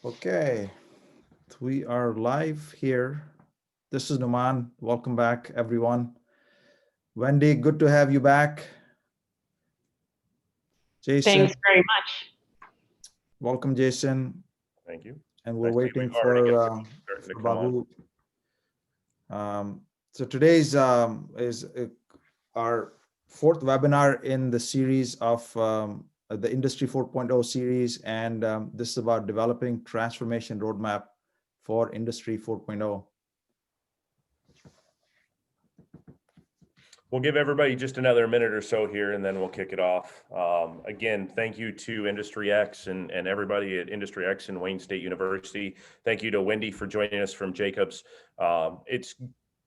Okay, we are live here. This is Numan. Welcome back, everyone. Wendy, good to have you back. Jason, Thanks very much. welcome, Jason. Thank you. And we're I see waiting we've already got for, people starting to for come on. So today's is our fourth webinar in the series of the Industry 4.0 series, and this is about developing transformation roadmap for Industry 4.0. We'll give everybody just another minute or so here, and then we'll kick it off. Again, thank you to IndustryX and everybody at IndustryX and Wayne State University. Thank you to Wendy for joining us from Jacobs. It's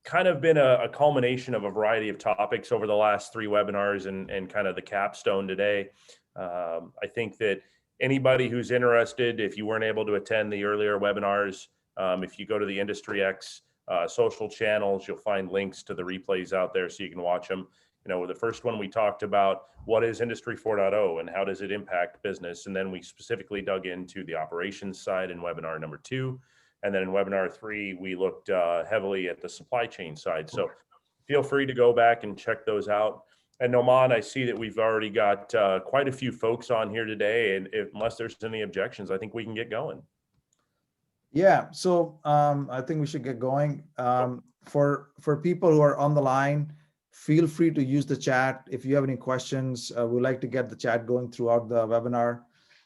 kind of been a culmination of a variety of topics over the last three webinars and kind of the capstone today. I think that anybody who's interested, if you weren't able to attend the earlier webinars, if you go to the IndustryX social channels, you'll find links to the replays out there so you can watch them. You know, the first one we talked about what is Industry 4.0 and how does it impact business, and then we specifically dug into the operations side in webinar number 2, and then in webinar 3 we looked heavily at the supply chain side. So feel free to go back and check those out. And Noman, I see that we've already got quite a few folks on here today, and unless there's any objections, I think we can get going. Yeah, so I think we should get going. For people who are on the line, feel free to use the chat. If you have any questions, we'd like to get the chat going throughout the webinar.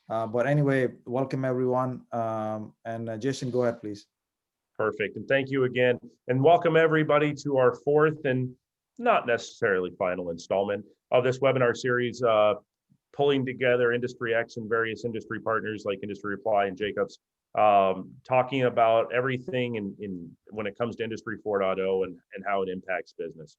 But anyway, welcome everyone. And Jason, go ahead, please. Perfect, and thank you again. And welcome everybody to our fourth and not necessarily final installment of this webinar series, pulling together IndustryX and various industry partners like Industry Reply and Jacobs, talking about everything in when it comes to Industry 4.0 and how it impacts business.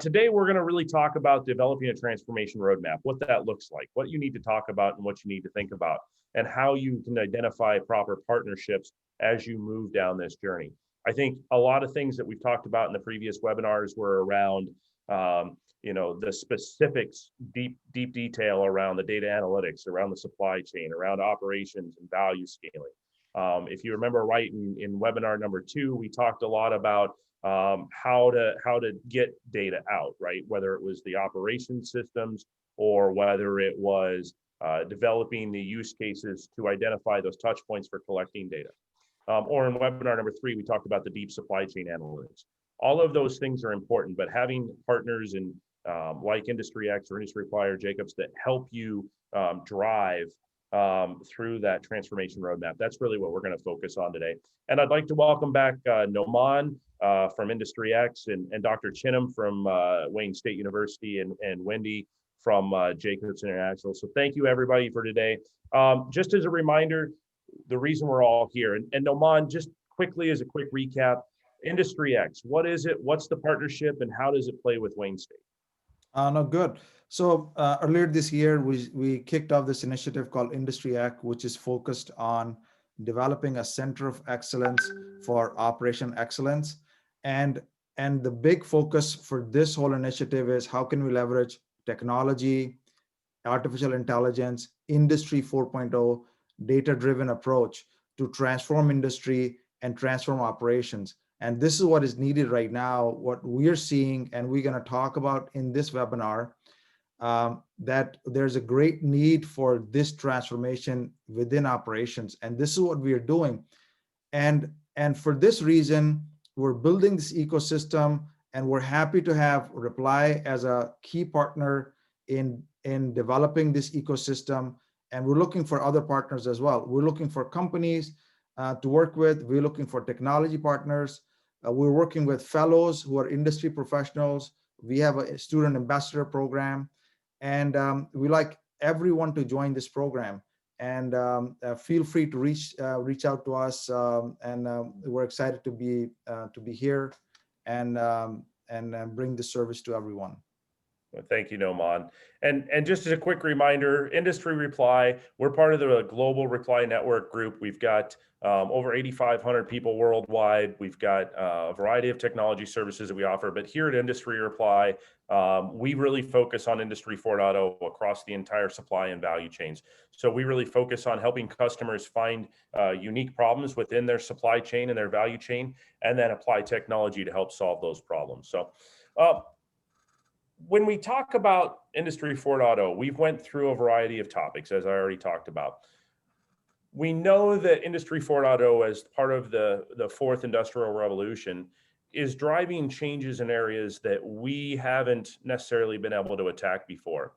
Today, we're going to really talk about developing a transformation roadmap, what that looks like, what you need to talk about and what you need to think about, and how you can identify proper partnerships as you move down this journey. I think a lot of things that we've talked about in the previous webinars were around the specifics, deep detail around the data analytics, around the supply chain, around operations and value scaling. If you remember right in webinar number 2, we talked a lot about how to get data out, right? Whether it was the operation systems or whether it was developing the use cases to identify those touch points for collecting data. Or in webinar number 3, we talked about the deep supply chain analytics. All of those things are important, but having partners in like IndustryX or Industry Reply or Jacobs that help you drive through that transformation roadmap. That's really what we're going to focus on today. And I'd like to welcome back Noman from IndustryX and Dr. Chinham from Wayne State University and Wendy from Jacobs International. So thank you everybody for today. Just as a reminder, the reason we're all here, and Noman, just quickly as a quick recap, IndustryX, what is it? What's the partnership and how does it play with Wayne State? No, good. So earlier this year, we kicked off this initiative called IndustryX, which is focused on developing a center of excellence for operation excellence. And the big focus for this whole initiative is how can we leverage technology, artificial intelligence, Industry 4.0, data-driven approach to transform industry and transform operations. And this is what is needed right now, what we're seeing, and we're going to talk about in this webinar, that there's a great need for this transformation within operations. And this is what we are doing. And for this reason, we're building this ecosystem, and we're happy to have Reply as a key partner in developing this ecosystem. And we're looking for other partners as well. We're looking for companies to work with. We're looking for technology partners. We're working with fellows who are industry professionals. We have a student ambassador program, and we like everyone to join this program. And feel free to reach out to us. And we're excited to be here and bring the service to everyone. Well, thank you, Noman. And just as a quick reminder, Industry Reply, we're part of the global Reply Network group. We've got over 8,500 people worldwide. We've got a variety of technology services that we offer. But here at Industry Reply, we really focus on Industry 4.0 across the entire supply and value chains. So we really focus on helping customers find unique problems within their supply chain and their value chain, and then apply technology to help solve those problems. So when we talk about Industry 4.0, we've went through a variety of topics, as I already talked about. We know that Industry 4.0, as part of the fourth industrial revolution, is driving changes in areas that we haven't necessarily been able to attack before.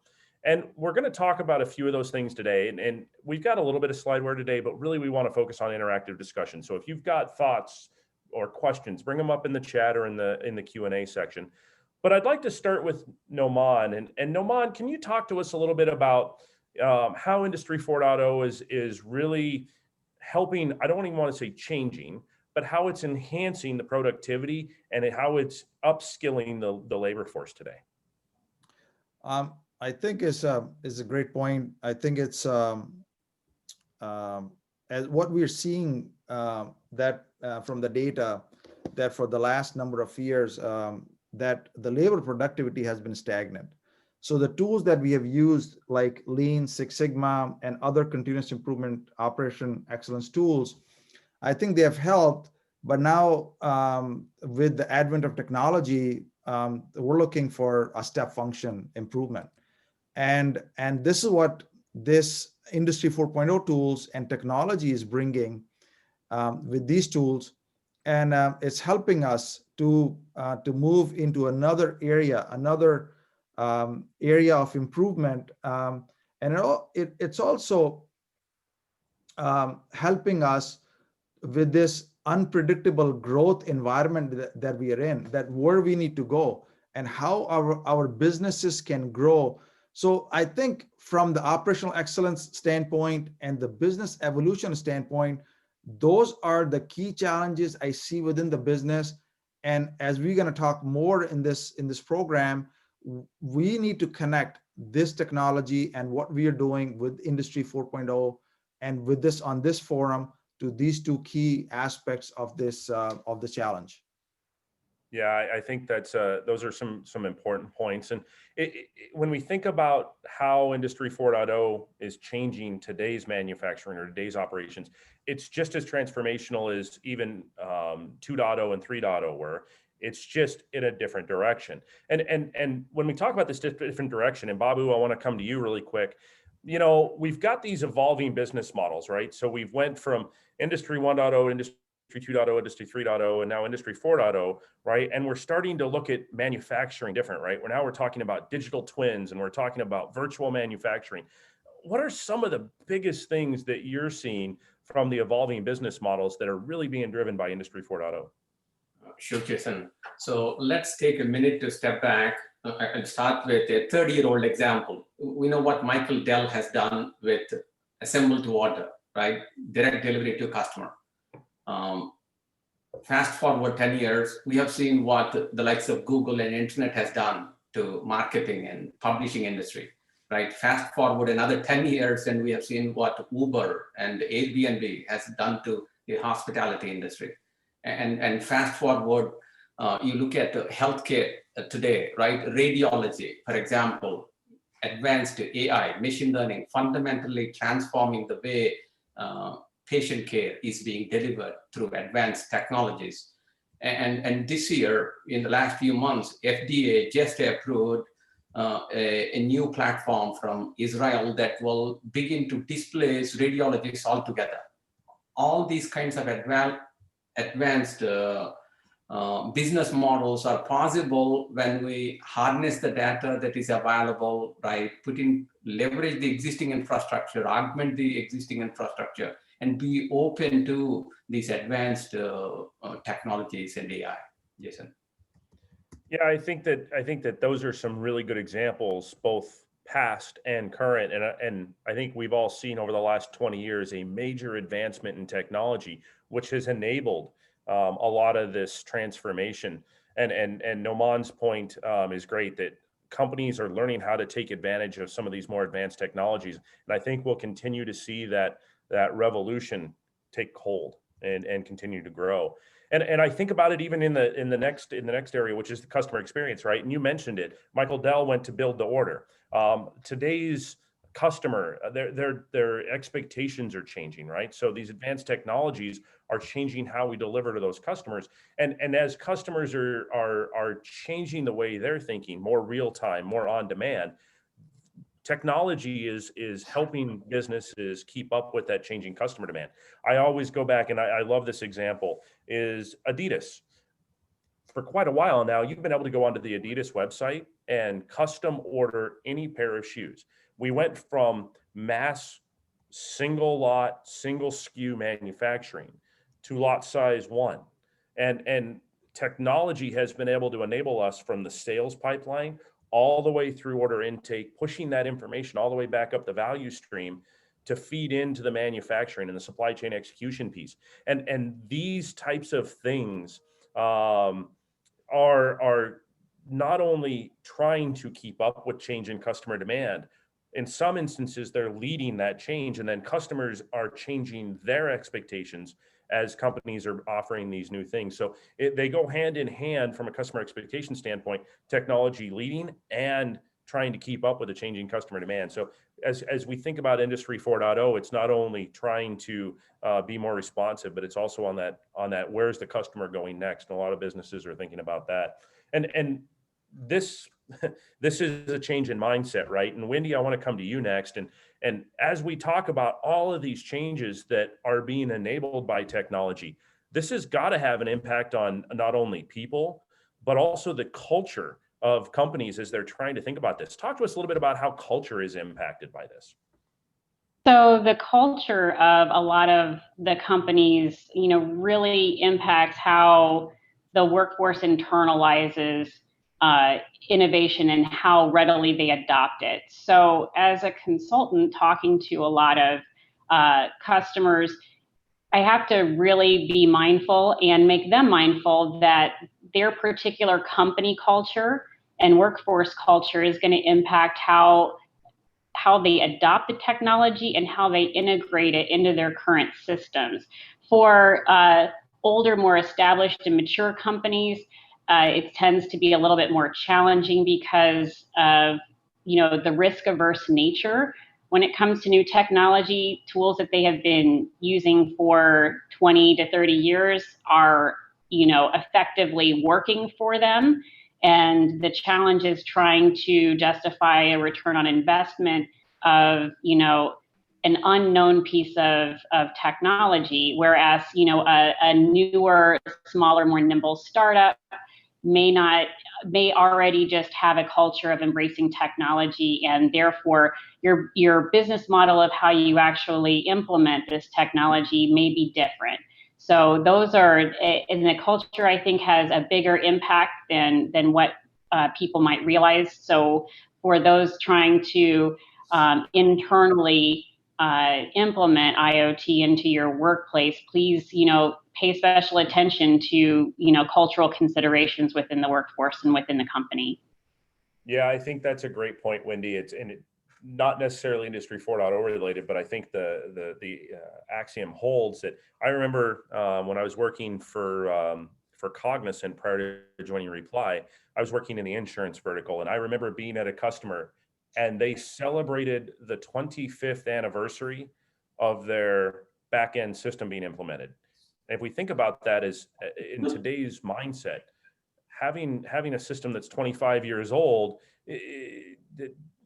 And we're going to talk about a few of those things today. And we've got a little bit of slideware today, but really we want to focus on interactive discussion. So if you've got thoughts or questions, bring them up in the chat or in the Q&A section. But I'd like to start with Noman. And Noman, can you talk to us a little bit about how Industry 4.0 is really helping, I don't even want to say changing, but how it's enhancing the productivity and how it's upskilling the labor force today? I think is a great point. I think it's as what we're seeing that from the data that for the last number of years that the labor productivity has been stagnant. So the tools that we have used like Lean, Six Sigma, and other continuous improvement operation excellence tools, I think they have helped. But now with the advent of technology, we're looking for a step function improvement. And this is what this Industry 4.0 tools and technology is bringing with these tools. And it's helping us to move into another area of improvement. And it's also helping us with this unpredictable growth environment that we are in, that where we need to go and how our businesses can grow. So I think from the operational excellence standpoint and the business evolution standpoint, those are the key challenges I see within the business. And as we're going to talk more in this program, we need to connect this technology and what we are doing with Industry 4.0 and with this on this forum to these two key aspects of this of the challenge. Yeah, I think that's those are some important points. And when we think about how Industry 4.0 is changing today's manufacturing or today's operations, it's just as transformational as even 2.0 and 3.0 were. It's just in a different direction. And when we talk about this different direction, and Babu, I want to come to you really quick. You know, we've got these evolving business models, right? So we've went from Industry 1.0, Industry 2.0, Industry 3.0, and now Industry 4.0, right? And we're starting to look at manufacturing different, right? We're talking about digital twins and we're talking about virtual manufacturing. What are some of the biggest things that you're seeing from the evolving business models that are really being driven by Industry 4.0? Sure, Jason. So let's take a minute to step back and start with a 30-year-old example. We know what Michael Dell has done with assemble to order, right? Direct delivery to customer. Fast forward 10 years, we have seen what the likes of Google and internet has done to marketing and publishing industry, right? Fast forward another 10 years and we have seen what Uber and Airbnb has done to the hospitality industry. And fast forward, you look at healthcare today, right? Radiology, for example, advanced AI, machine learning, fundamentally transforming the way patient care is being delivered through advanced technologies. And this year, in the last few months, FDA just approved a new platform from Israel that will begin to displace radiologists altogether. All these kinds of advanced business models are possible when we harness the data that is available, right? Leverage the existing infrastructure, augment the existing infrastructure, and be open to these advanced technologies and AI. Jason. Yeah, I think that those are some really good examples, both past and current. And I think we've all seen over the last 20 years a major advancement in technology, which has enabled a lot of this transformation. And Noman's point is great, that companies are learning how to take advantage of some of these more advanced technologies. And I think we'll continue to see that revolution take hold and continue to grow. And I think about it even in the next area, which is the customer experience, right? And you mentioned it. Michael Dell went to build the order. Today's customer, their expectations are changing, right? So these advanced technologies are changing how we deliver to those customers. And as customers are changing the way they're thinking, more real time, more on demand, technology is helping businesses keep up with that changing customer demand. I always go back, and I love this example, is Adidas. For quite a while now, you've been able to go onto the Adidas website and custom order any pair of shoes. We went from mass single lot, single SKU manufacturing to lot size one. And technology has been able to enable us from the sales pipeline all the way through order intake, pushing that information all the way back up the value stream to feed into the manufacturing and the supply chain execution piece. And these types of things are not only trying to keep up with change in customer demand, in some instances, they're leading that change, and then customers are changing their expectations as companies are offering these new things. So they go hand in hand from a customer expectation standpoint, technology leading and trying to keep up with the changing customer demand. So as we think about Industry 4.0, it's not only trying to be more responsive, but it's also on that where's the customer going next? And a lot of businesses are thinking about that. And this is a change in mindset, right? And Wendy, I want to come to you next. And as we talk about all of these changes that are being enabled by technology, this has got to have an impact on not only people, but also the culture of companies as they're trying to think about this. Talk to us a little bit about how culture is impacted by this. So the culture of a lot of the companies, really impacts how the workforce internalizes innovation and how readily they adopt it. So as a consultant talking to a lot of customers, I have to really be mindful and make them mindful that their particular company culture and workforce culture is going to impact how they adopt the technology and how they integrate it into their current systems. For older, more established and mature companies, it tends to be a little bit more challenging because of the risk-averse nature when it comes to new technology. Tools that they have been using for 20 to 30 years are effectively working for them, and the challenge is trying to justify a return on investment of an unknown piece of technology, whereas a newer, smaller, more nimble startup may already just have a culture of embracing technology, and therefore your business model of how you actually implement this technology may be different. So those are, in the culture, I think, has a bigger impact than what people might realize. So for those trying to internally implement IoT into your workplace, please, pay special attention to, cultural considerations within the workforce and within the company. Yeah, I think that's a great point, Wendy. It's not necessarily Industry 4.0 related, but I think the axiom holds that. I remember when I was working for Cognizant prior to joining Reply, I was working in the insurance vertical, and I remember being at a customer, and they celebrated the 25th anniversary of their back-end system being implemented. And if we think about that as in today's mindset, having a system that's 25 years old,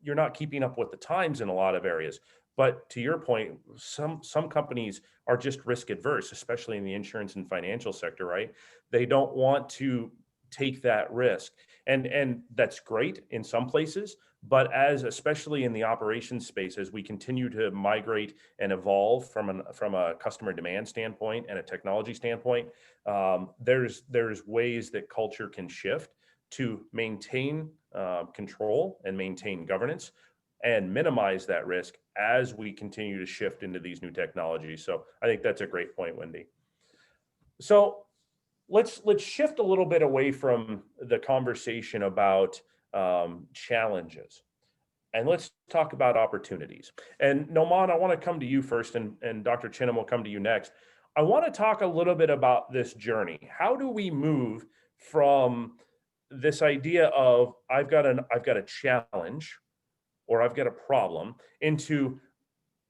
you're not keeping up with the times in a lot of areas. But to your point, some companies are just risk adverse, especially in the insurance and financial sector, right? They don't want to take that risk. And that's great in some places, but especially in the operations space, as we continue to migrate and evolve from a customer demand standpoint and a technology standpoint, there's ways that culture can shift to maintain control and maintain governance and minimize that risk as we continue to shift into these new technologies. So I think that's a great point, Wendy. So let's shift a little bit away from the conversation about challenges. And let's talk about opportunities. And Noman, I want to come to you first, and Dr. Chinham will come to you next. I want to talk a little bit about this journey. How do we move from this idea of I've got a challenge or I've got a problem into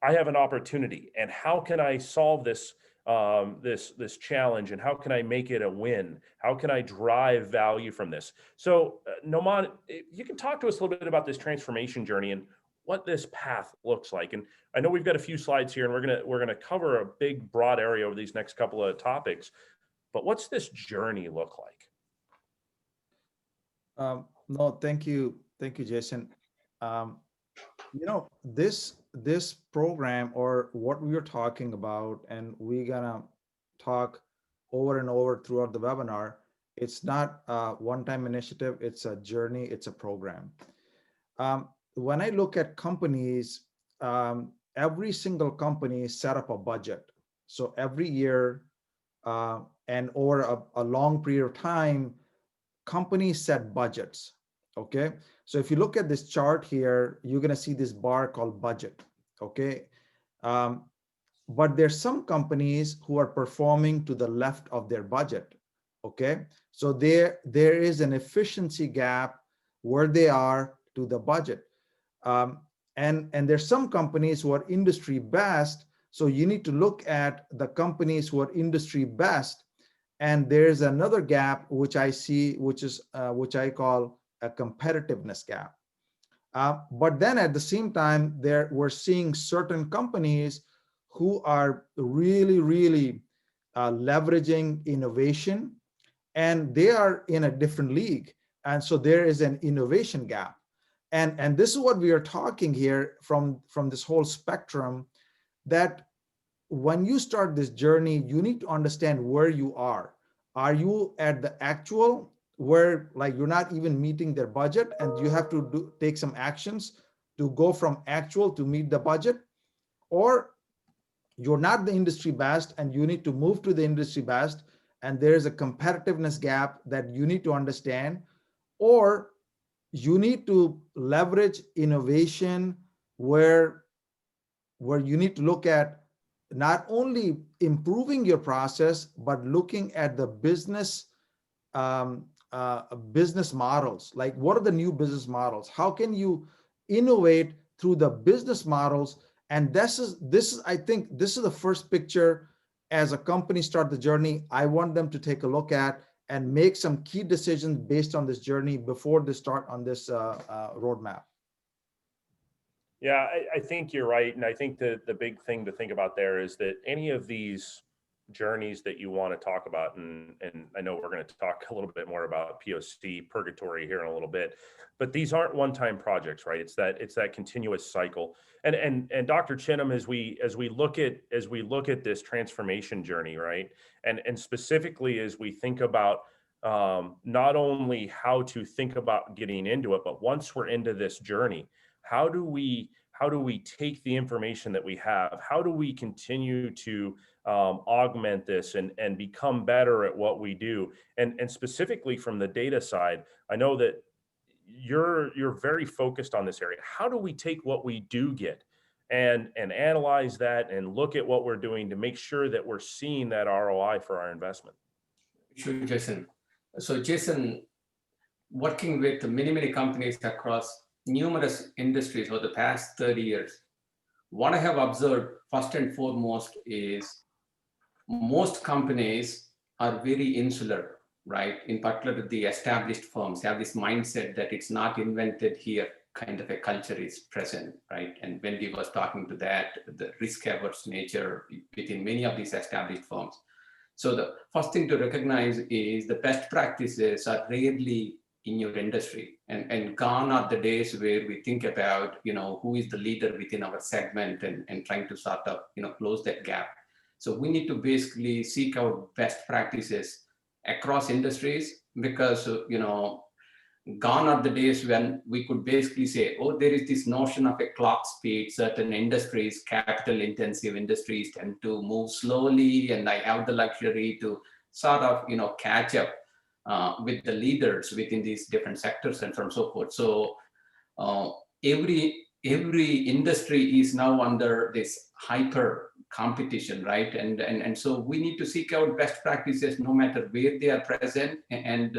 I have an opportunity, and how can I solve this this challenge, and how can I make it a win? How can I drive value from this? So, Noman, you can talk to us a little bit about this transformation journey and what this path looks like. And I know we've got a few slides here, and we're gonna cover a big, broad area over these next couple of topics. But what's this journey look like? No, thank you, Jason. This program, or what we are talking about, and we're gonna talk over and over throughout the webinar, it's not a one-time initiative, it's a journey, it's a program. When I look at companies, every single company set up a budget. So every year, and over a long period of time, companies set budgets. Okay, so if you look at this chart here, you're going to see this bar called budget. Okay, but there's some companies who are performing to the left of their budget. Okay, so there is an efficiency gap where they are to the budget, and there's some companies who are industry best. So you need to look at the companies who are industry best, and there's another gap which I see, which I call a competitiveness gap. But then at the same time, we're seeing certain companies who are really leveraging innovation, and they are in a different league. And so there is an innovation gap. And this is what we are talking here from this whole spectrum, that when you start this journey, you need to understand where you are. Are you at the actual, where like you're not even meeting their budget and you have to take some actions to go from actual to meet the budget? Or you're not the industry best and you need to move to the industry best, and there is a competitiveness gap that you need to understand? Or you need to leverage innovation where you need to look at not only improving your process, but looking at the business business models. Like, what are the new business models? How can you innovate through the business models? And this is I think this is the first picture as a company start the journey. I want them to take a look at and make some key decisions based on this journey before they start on this roadmap. Yeah, I think you're right. And I think the big thing to think about there is that any of these journeys that you want to talk about, and I know we're going to talk a little bit more about POC purgatory here in a little bit, but these aren't one-time projects, right? It's that continuous cycle. And Dr. Chinham, as we look at this transformation journey, right? And specifically as we think about not only how to think about getting into it, but once we're into this journey, how do we take the information that we have? How do we continue to augment this and become better at what we do? And specifically from the data side, I know that you're very focused on this area. How do we take what we do get and analyze that and look at what we're doing to make sure that we're seeing that ROI for our investment? Sure, Jason. So Jason, working with many companies across numerous industries over the past 30 years, what I have observed first and foremost is most companies are very insular, right? In particular, the established firms have this mindset that it's not invented here, kind of a culture is present, right? And Wendy was talking to that, the risk-averse nature within many of these established firms. So the first thing to recognize is the best practices are rarely in your industry, and gone are the days where we think about, who is the leader within our segment and trying to sort of, close that gap. So we need to basically seek out best practices across industries, because, gone are the days when we could basically say, oh, there is this notion of a clock speed. Certain industries, capital intensive industries, tend to move slowly, and I have the luxury to sort of, catch up. with the leaders within these different sectors and so on and so forth. So every industry is now under this hyper competition, right? And so we need to seek out best practices no matter where they are present, and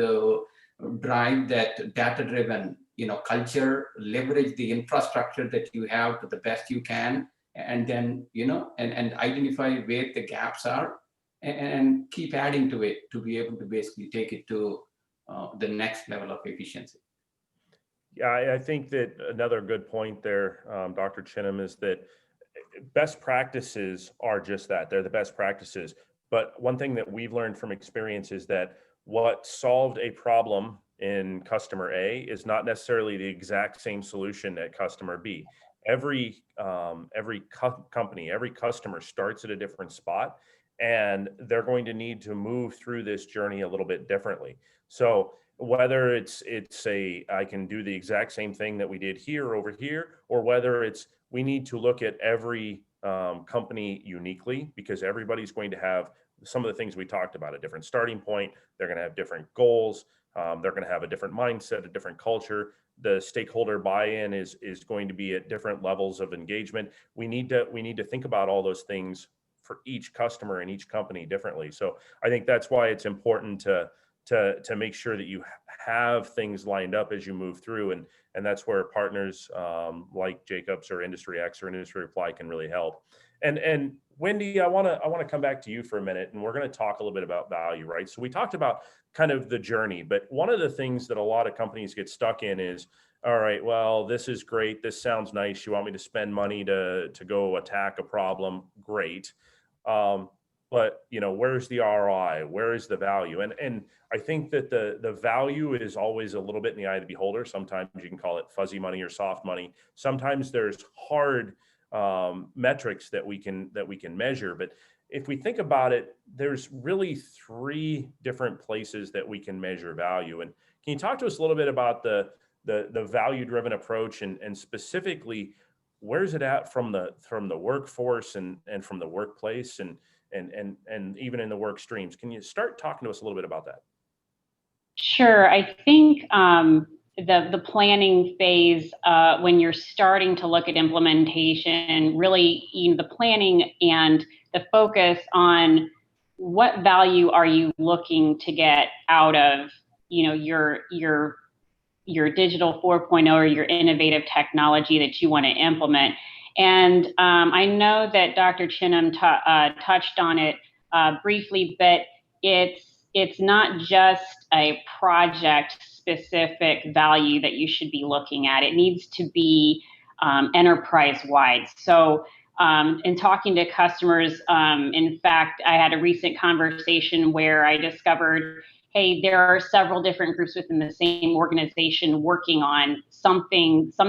drive that data-driven, culture, leverage the infrastructure that you have to the best you can, and then, and identify where the gaps are, and keep adding to it to be able to basically take it to the next level of efficiency. Yeah, I think that another good point there, Dr. Chinham, is that best practices are just that. They're the best practices. But one thing that we've learned from experience is that what solved a problem in customer A is not necessarily the exact same solution at customer B. Every company, every customer starts at a different spot, and they're going to need to move through this journey a little bit differently. So whether it's I can do the exact same thing that we did here over here, or whether it's we need to look at every company uniquely, because everybody's going to have some of the things we talked about, a different starting point. They're going to have different goals. They're going to have a different mindset, a different culture. The stakeholder buy-in is going to be at different levels of engagement. We need to think about all those things for each customer and each company differently. So I think that's why it's important to make sure that you have things lined up as you move through, and that's where partners like Jacobs or IndustryX or Industry Reply can really help. And Wendy, I want to come back to you for a minute, and we're going to talk a little bit about value, right? So we talked about kind of the journey, but one of the things that a lot of companies get stuck in is, all right, well, this is great. This sounds nice. You want me to spend money to go attack a problem? Great. But where's the ROI? Where is the value? And I think that the value is always a little bit in the eye of the beholder. Sometimes you can call it fuzzy money or soft money. Sometimes there's hard metrics that we can measure. But if we think about it, there's really three different places that we can measure value. And can you talk to us a little bit about the value-driven approach, and specifically, where's it at from the workforce and from the workplace and even in the work streams? Can you start talking to us a little bit about that? Sure. I think the planning phase, when you're starting to look at implementation, really the planning and the focus on what value are you looking to get out of your digital 4.0 or your innovative technology that you want to implement. And I know that Dr. Chinham touched on it briefly, but it's not just a project-specific value that you should be looking at. It needs to be enterprise-wide. So in talking to customers, in fact, I had a recent conversation where I discovered, hey, there are several different groups within the same organization working on some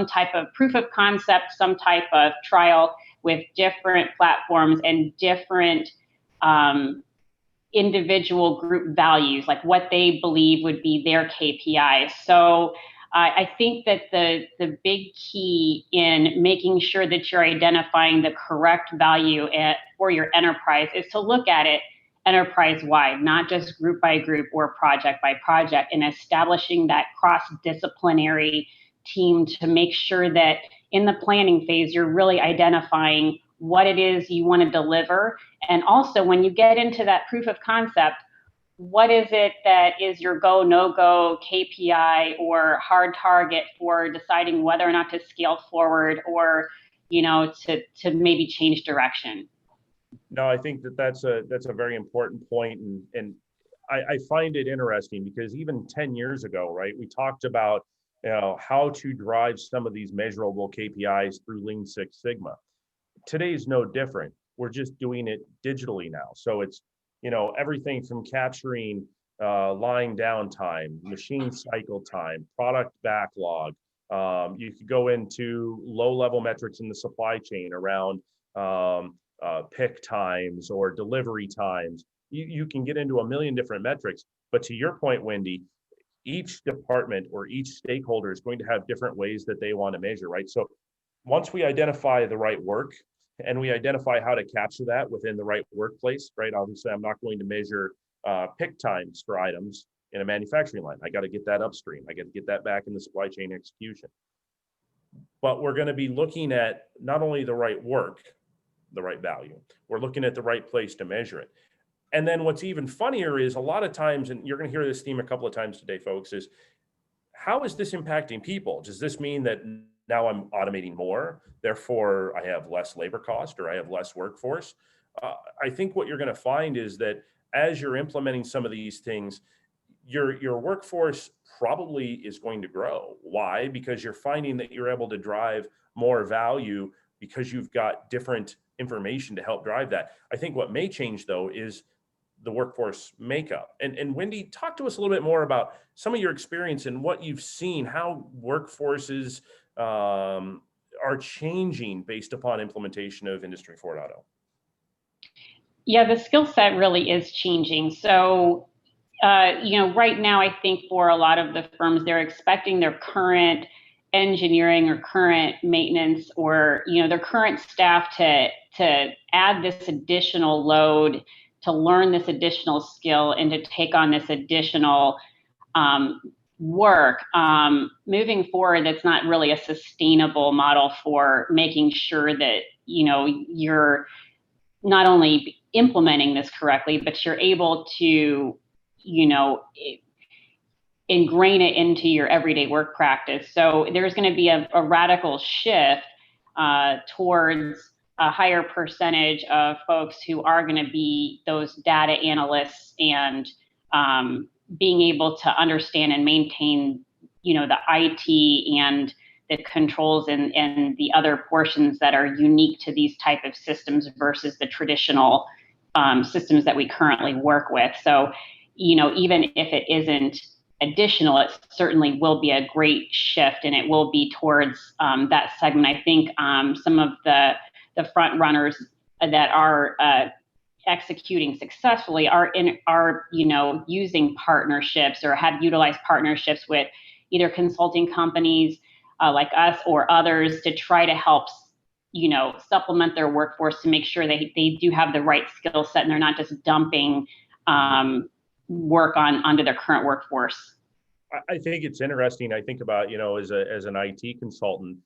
type of proof of concept, some type of trial with different platforms and different individual group values, like what they believe would be their KPIs. So I think that the big key in making sure that you're identifying the correct value for your enterprise is to look at it enterprise-wide, not just group by group or project by project, and establishing that cross-disciplinary team to make sure that in the planning phase, you're really identifying what it is you want to deliver. And also, when you get into that proof of concept, what is it that is your go, no-go KPI or hard target for deciding whether or not to scale forward or, to maybe change direction? No, I think that's a very important point, and I find it interesting because even 10 years ago, right, we talked about how to drive some of these measurable KPIs through Lean Six Sigma. Today is no different. We're just doing it digitally now. So it's everything from capturing line downtime, machine cycle time, product backlog. You could go into low-level metrics in the supply chain around pick times or delivery times. You can get into a million different metrics, but to your point, Wendy, each department or each stakeholder is going to have different ways that they want to measure, right? So once we identify the right work and we identify how to capture that within the right workplace, right? Obviously, I'm not going to measure pick times for items in a manufacturing line. I got to get that upstream. I got to get that back in the supply chain execution. But we're going to be looking at not only the right work, the right value, we're looking at the right place to measure it. And then what's even funnier is a lot of times, and you're going to hear this theme a couple of times today, folks, is how is this impacting people? Does this mean that now I'm automating more, therefore I have less labor cost or I have less workforce? I think what you're going to find is that as you're implementing some of these things, your workforce probably is going to grow. Why? Because you're finding that you're able to drive more value because you've got different information to help drive that. I think what may change though is the workforce makeup. And Wendy, talk to us a little bit more about some of your experience and what you've seen, how workforces are changing based upon implementation of Industry 4.0. Yeah, the skill set really is changing. So, right now, I think for a lot of the firms, they're expecting their current engineering or current maintenance or, their current staff to add this additional load, to learn this additional skill, and to take on this additional work. Moving forward, that's not really a sustainable model for making sure that, you're not only implementing this correctly, but you're able to, ingrain it into your everyday work practice. So there's going to be a radical shift towards a higher percentage of folks who are going to be those data analysts and being able to understand and maintain, the IT and the controls and the other portions that are unique to these type of systems versus the traditional systems that we currently work with. So, even if it isn't additional, it certainly will be a great shift, and it will be towards that segment. I think some of the front runners that are executing successfully are using partnerships or have utilized partnerships with either consulting companies like us or others to try to help supplement their workforce to make sure they do have the right skill set and they're not just dumping work onto their current workforce. I think it's interesting. I think about, as an IT consultant,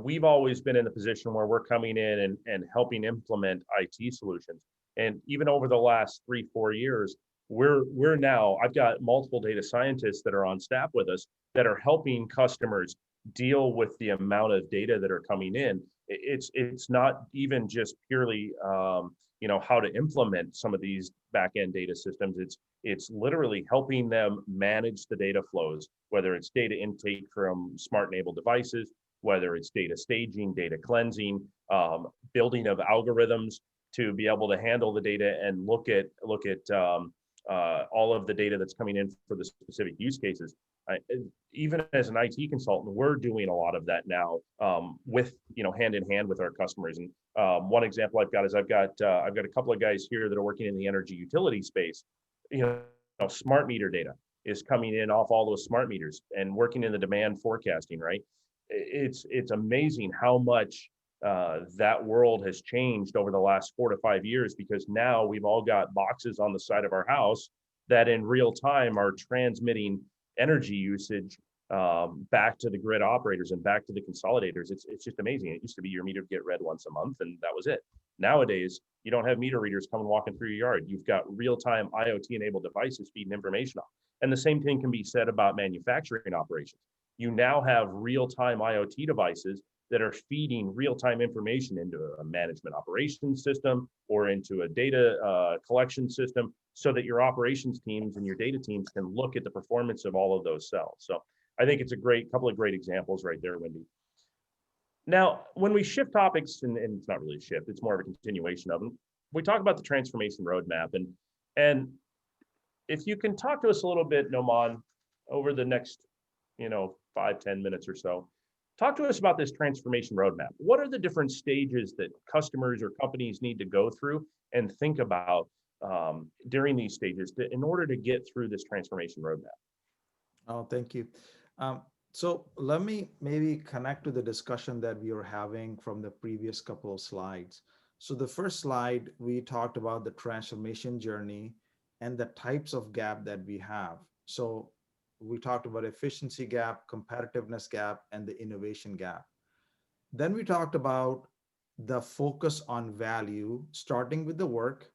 we've always been in the position where we're coming in and helping implement IT solutions. And even over the last 3-4 years, we're now, I've got multiple data scientists that are on staff with us that are helping customers deal with the amount of data that are coming in. It's not even just purely how to implement some of these back-end data systems. It's literally helping them manage the data flows, whether it's data intake from smart-enabled devices, whether it's data staging, data cleansing, building of algorithms to be able to handle the data and look at all of the data that's coming in for the specific use cases. Even as an IT consultant, we're doing a lot of that now with hand in hand with our customers. And one example I've got a couple of guys here that are working in the energy utility space. Smart meter data is coming in off all those smart meters and working in the demand forecasting. Right, it's amazing how much that world has changed over the last 4 to 5 years, because now we've all got boxes on the side of our house that in real time are transmitting energy usage back to the grid operators and back to the consolidators. It's just amazing. It used to be your meter would get read once a month and that was it. Nowadays, you don't have meter readers coming walking through your yard. You've got real-time IoT-enabled devices feeding information off. And the same thing can be said about manufacturing operations. You now have real-time IoT devices that are feeding real-time information into a management operations system or into a data collection system, so that your operations teams and your data teams can look at the performance of all of those cells. So I think it's a couple of great examples right there, Wendy. Now, when we shift topics, and it's not really a shift, it's more of a continuation of them, we talk about the transformation roadmap. And if you can talk to us a little bit, Noman, over the next 5-10 minutes or so, talk to us about this transformation roadmap. What are the different stages that customers or companies need to go through and think about during these stages in order to get through this transformation roadmap? Oh, thank you. So let me maybe connect to the discussion that we were having from the previous couple of slides. So the first slide, we talked about the transformation journey and the types of gap that we have. So we talked about efficiency gap, competitiveness gap, and the innovation gap. Then we talked about the focus on value, starting with the work,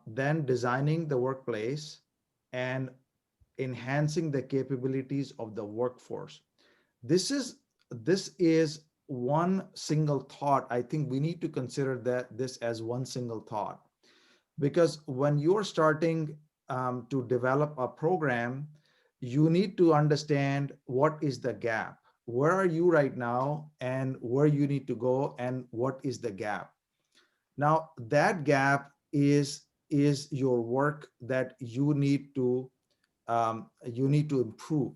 then designing the workplace, and enhancing the capabilities of the workforce. This is one single thought. I think we need to consider that this as one single thought, because when you're starting to develop a program, you need to understand what is the gap. Where are you right now, and where you need to go, and what is the gap? Now, that gap is your work that you need to improve.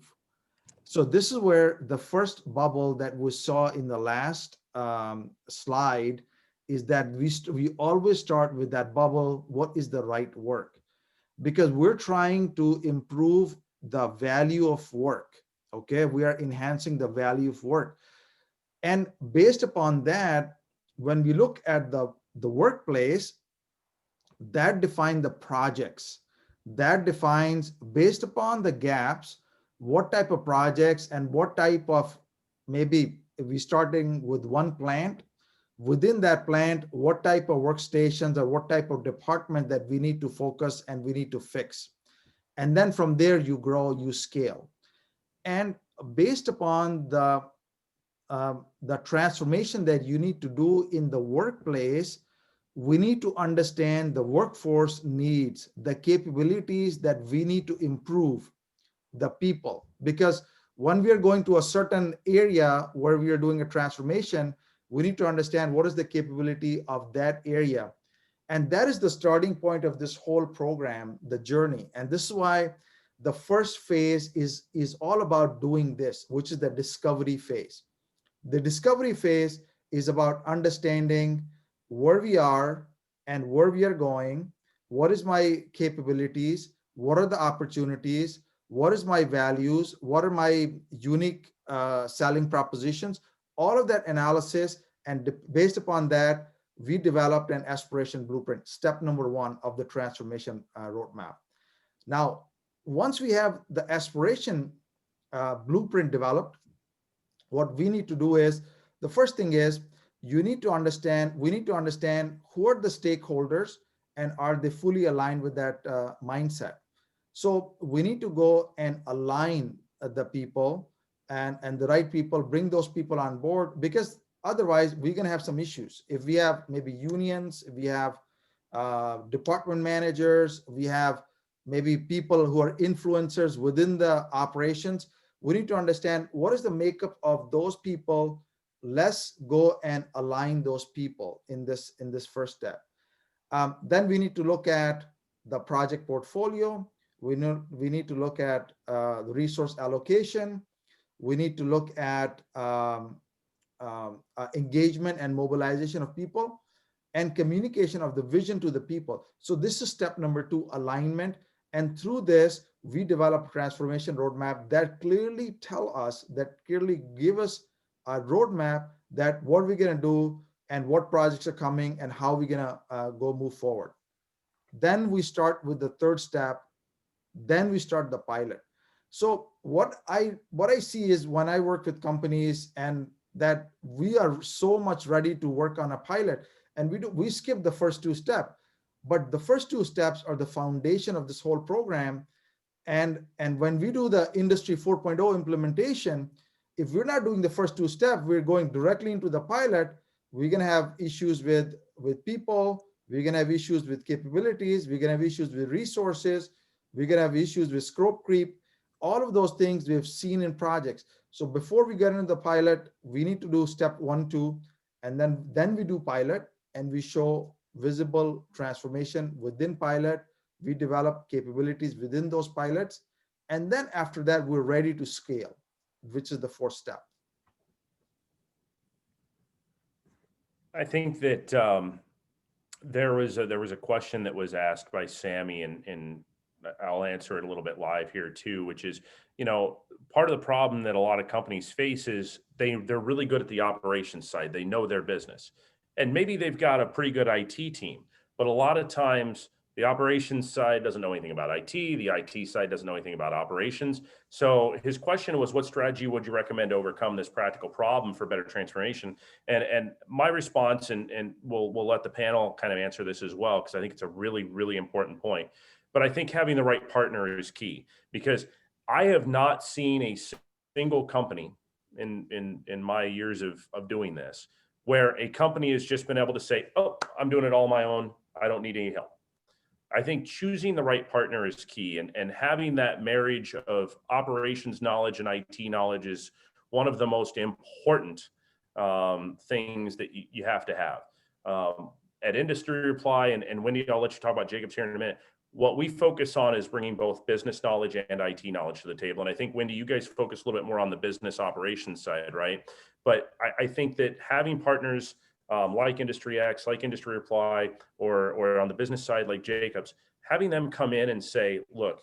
So this is where the first bubble that we saw in the last slide is that we always start with that bubble. What is the right work? Because we're trying to improve the value of work. Okay, we are enhancing the value of work, and based upon that, when we look at the workplace, that defines the projects, that defines, based upon the gaps, what type of projects and what type of, maybe if we starting with one plant, within that plant, what type of workstations or what type of department that we need to focus and we need to fix. And then from there you grow, you scale. And based upon the transformation that you need to do in the workplace, we need to understand the workforce needs, the capabilities that we need to improve, the people. Because when we are going to a certain area where we are doing a transformation, we need to understand what is the capability of that area. And that is the starting point of this whole program, the journey. And this is why the first phase is all about doing this, which is the discovery phase. The discovery phase is about understanding where we are and where we are going. What is my capabilities? What are the opportunities? What is my values? What are my unique selling propositions? All of that analysis, and based upon that, we developed an aspiration blueprint, step number one of the transformation roadmap. Now, once we have the aspiration blueprint developed, what we need to do is, the first thing is, we need to understand who are the stakeholders and are they fully aligned with that mindset. So we need to go and align the people and the right people, bring those people on board, because otherwise we're going to have some issues. If we have maybe unions, if we have department managers, we have maybe people who are influencers within the operations, we need to understand what is the makeup of those people. Let's go and align those people in this first step. Then we need to look at the project portfolio. We need to look at the resource allocation. We need to look at engagement and mobilization of people, and communication of the vision to the people. So this is step number two, alignment. And through this, we develop a transformation roadmap that clearly give us a roadmap that what we're going to do and what projects are coming and how we're going to go move forward. Then we start with the third step. Then we start the pilot. So what I see is, when I work with companies and that we are so much ready to work on a pilot, and we skip the first two steps, but the first two steps are the foundation of this whole program. And when we do the Industry 4.0 implementation, if we're not doing the first two steps, we're going directly into the pilot, we're going to have issues with people, we're going to have issues with capabilities, we're going to have issues with resources, we're going to have issues with scope creep. All of those things we've seen in projects. So before we get into the pilot, we need to do step 1, 2, and then we do pilot, and we show visible transformation within pilot. We develop capabilities within those pilots. And then after that, we're ready to scale, which is the fourth step. I think that there was a question that was asked by Sammy, and I'll answer it a little bit live here too, which is, part of the problem that a lot of companies face is they're really good at the operations side. They know their business, and maybe they've got a pretty good IT team, but a lot of times The operations side doesn't know anything about IT. The IT side doesn't know anything about operations. So his question was, what strategy would you recommend to overcome this practical problem for better transformation? And my response, and we'll let the panel kind of answer this as well, because I think it's a really, really important point. But I think having the right partner is key, because I have not seen a single company in my years of doing this where a company has just been able to say, oh, I'm doing it all on my own. I don't need any help. I think choosing the right partner is key, and having that marriage of operations knowledge and IT knowledge is one of the most important things that you have to have. At Industry Reply, and Wendy, I'll let you talk about Jacobs here in a minute. What we focus on is bringing both business knowledge and IT knowledge to the table. And I think, Wendy, you guys focus a little bit more on the business operations side, right? But I think that having partners like IndustryX, like Industry Reply, or on the business side, like Jacobs, having them come in and say, look,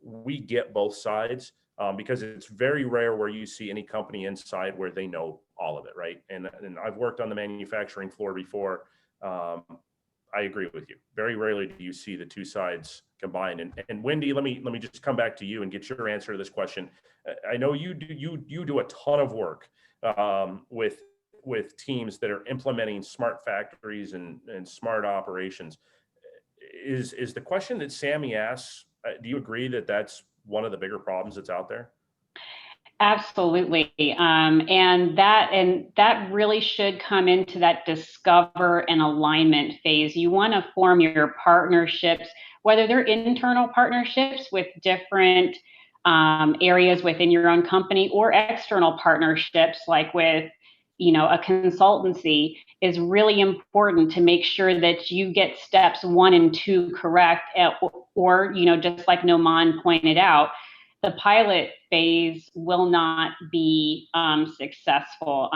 we get both sides, because it's very rare where you see any company inside where they know all of it, right? And I've worked on the manufacturing floor before. I agree with you. Very rarely do you see the two sides combined. And Wendy, let me just come back to you and get your answer to this question. I know you do a ton of work with teams that are implementing smart factories and smart operations. Is the question that Sammy asks, do you agree that that's one of the bigger problems that's out there? Absolutely. And that really should come into that discover and alignment phase. You want to form your partnerships, whether they're internal partnerships with different areas within your own company, or external partnerships like with a consultancy, is really important to make sure that you get steps 1 and 2 correct, or just like Noman pointed out, the pilot phase will not be successful.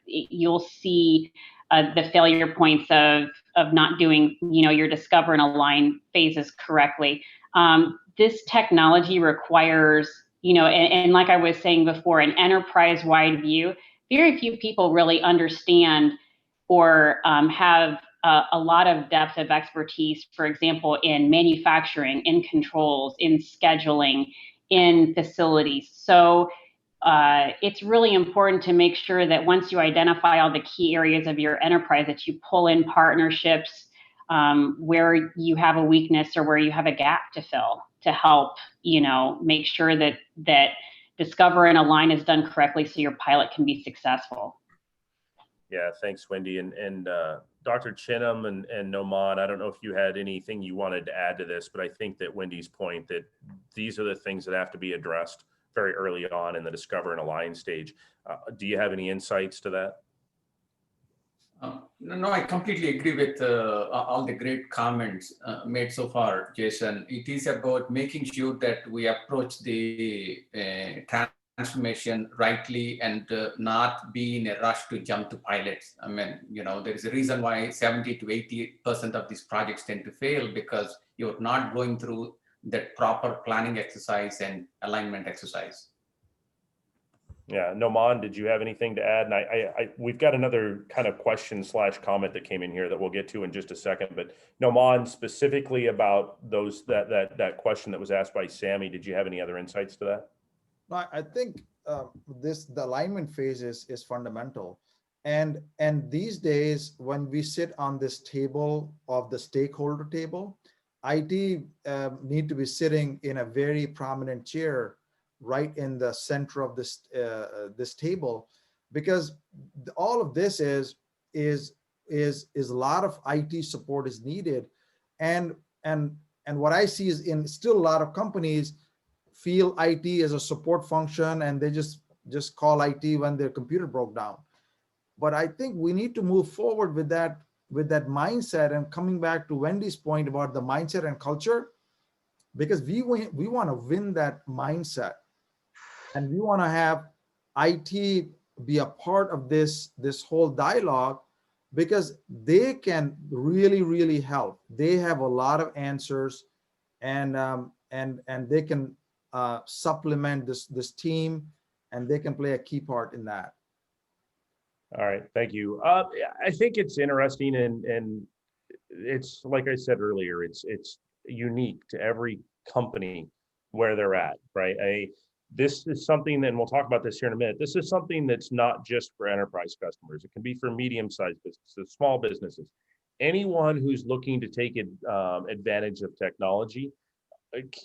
You'll see the failure points of not doing your discover and align phases correctly. This technology requires, and like I was saying before, an enterprise-wide view. Very few people really understand or have a lot of depth of expertise, for example, in manufacturing, in controls, in scheduling, in facilities. So it's really important to make sure that once you identify all the key areas of your enterprise, that you pull in partnerships where you have a weakness or where you have a gap to fill, to help make sure that discover and align is done correctly so your pilot can be successful. Yeah, thanks, Wendy. And Dr. Chinham and Noman, I don't know if you had anything you wanted to add to this, but I think that Wendy's point that these are the things that have to be addressed very early on in the discover and align stage. Do you have any insights to that? No, I completely agree with all the great comments made so far, Jason. It is about making sure that we approach the transformation rightly and not be in a rush to jump to pilots. I mean, there is a reason why 70 to 80% of these projects tend to fail, because you're not going through that proper planning exercise and alignment exercise. Yeah, Noman, did you have anything to add? And we've got another kind of question / comment that came in here that we'll get to in just a second. But Noman, specifically about that question that was asked by Sammy, did you have any other insights to that? No, I think the alignment phase is fundamental, and these days when we sit on this table of the stakeholder table, IT need to be sitting in a very prominent chair right in the center of this table, because all of this is a lot of IT support is needed, and what I see is in still a lot of companies feel IT as a support function, and they just call IT when their computer broke down. But I think we need to move forward with that mindset, and coming back to Wendy's point about the mindset and culture, because we want to win that mindset, and we want to have IT be a part of this whole dialogue, because they can really help. They have a lot of answers, and they can supplement this team, and they can play a key part in that. All right, thank you. I think it's interesting, and it's like I said earlier, it's unique to every company where they're at, right? This is something, and we'll talk about this here in a minute. This is something that's not just for enterprise customers. It can be for medium-sized businesses, small businesses, anyone who's looking to take advantage of technology